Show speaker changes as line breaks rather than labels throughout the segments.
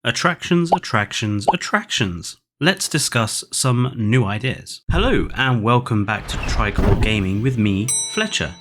Attractions, attractions, attractions. Let's discuss some new ideas. Hello and welcome back to Tricolor Gaming with me, Fletcher.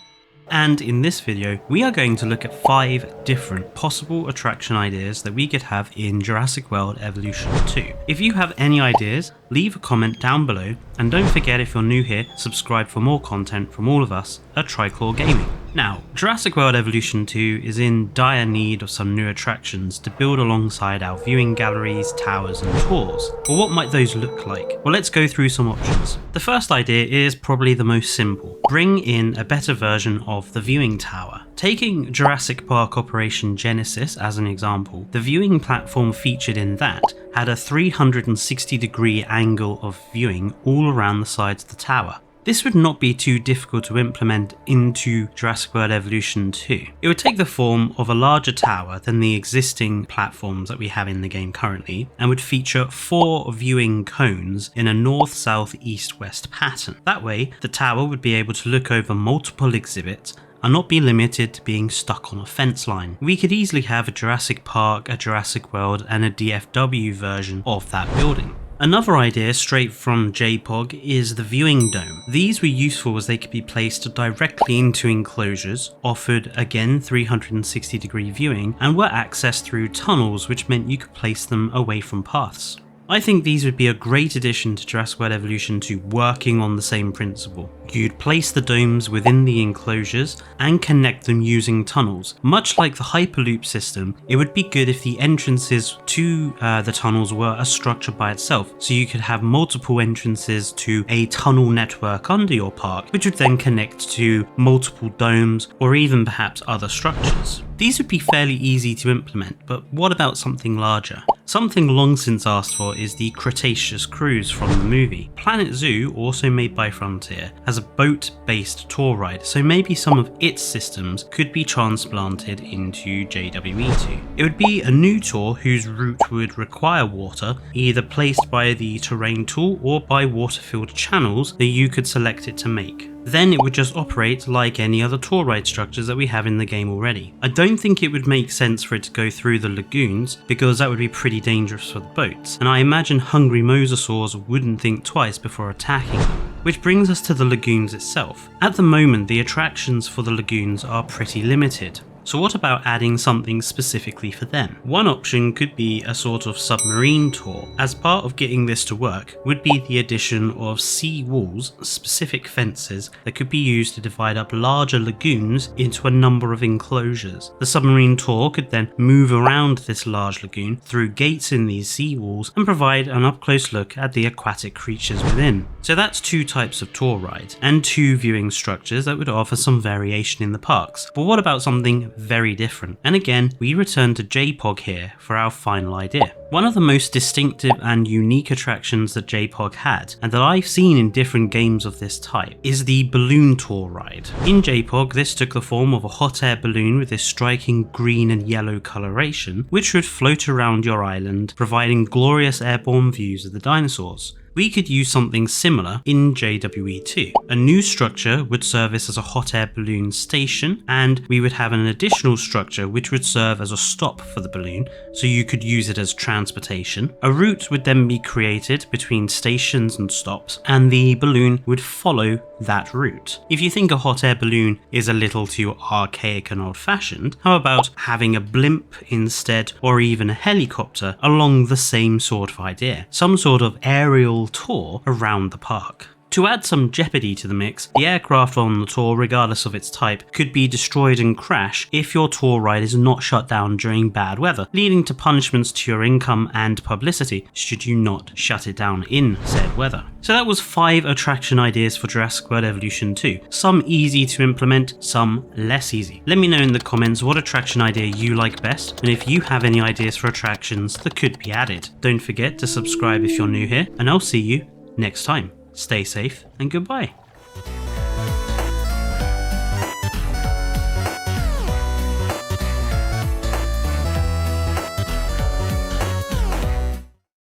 And in this video, we are going to look at 5 different possible attraction ideas that we could have in Jurassic World Evolution 2. If you have any ideas, leave a comment down below, and don't forget, if you're new here, subscribe for more content from all of us at Tricolor Gaming. Now, Jurassic World Evolution 2 is in dire need of some new attractions to build alongside our viewing galleries, towers and tours. But what might those look like? Well, let's go through some options. The first idea is probably the most simple. Bring in a better version of the viewing tower. Taking Jurassic Park Operation Genesis as an example, the viewing platform featured in that had a 360-degree angle of viewing all around the sides of the tower. This would not be too difficult to implement into Jurassic World Evolution 2. It would take the form of a larger tower than the existing platforms that we have in the game currently, and would feature 4 viewing cones in a north, south, east, west pattern. That way, the tower would be able to look over multiple exhibits and not be limited to being stuck on a fence line. We could easily have a Jurassic Park, a Jurassic World and a DFW version of that building. Another idea straight from JPOG is the viewing dome. These were useful as they could be placed directly into enclosures, offered again 360-degree viewing, and were accessed through tunnels, which meant you could place them away from paths. I think these would be a great addition to Jurassic World Evolution 2, working on the same principle. You'd place the domes within the enclosures and connect them using tunnels. Much like the Hyperloop system, it would be good if the entrances to the tunnels were a structure by itself, so you could have multiple entrances to a tunnel network under your park, which would then connect to multiple domes or even perhaps other structures. These would be fairly easy to implement, but what about something larger? Something long since asked for is the Cretaceous Cruise from the movie. Planet Zoo, also made by Frontier, has a boat-based tour ride, so maybe some of its systems could be transplanted into JWE2. It would be a new tour whose route would require water, either placed by the terrain tool or by water-filled channels that you could select it to make. Then it would just operate like any other tour ride structures that we have in the game already. I don't think it would make sense for it to go through the lagoons, because that would be pretty dangerous for the boats, and I imagine hungry mosasaurs wouldn't think twice before attacking them. Which brings us to the lagoons itself. At the moment, the attractions for the lagoons are pretty limited. So what about adding something specifically for them? One option could be a sort of submarine tour. As part of getting this to work would be the addition of sea walls, specific fences that could be used to divide up larger lagoons into a number of enclosures. The submarine tour could then move around this large lagoon through gates in these sea walls and provide an up-close look at the aquatic creatures within. So that's 2 types of tour ride and 2 viewing structures that would offer some variation in the parks. But what about something very different? And again, we return to JPOG here for our final idea. One of the most distinctive and unique attractions that JPOG had, and that I've seen in different games of this type, is the balloon tour ride. In JPOG, this took the form of a hot air balloon with this striking green and yellow coloration, which would float around your island, providing glorious airborne views of the dinosaurs. We could use something similar in JWE2. A new structure would service as a hot air balloon station, and we would have an additional structure which would serve as a stop for the balloon, so you could use it as transportation. A route would then be created between stations and stops, and the balloon would follow that route. If you think a hot air balloon is a little too archaic and old-fashioned, how about having a blimp instead, or even a helicopter along the same sort of idea? Some sort of aerial tour around the park. To add some jeopardy to the mix, the aircraft on the tour, regardless of its type, could be destroyed and crash if your tour ride is not shut down during bad weather, leading to punishments to your income and publicity should you not shut it down in said weather. So that was 5 attraction ideas for Jurassic World Evolution 2. Some easy to implement, some less easy. Let me know in the comments what attraction idea you like best, and if you have any ideas for attractions that could be added. Don't forget to subscribe if you're new here, and I'll see you next time. Stay safe and goodbye.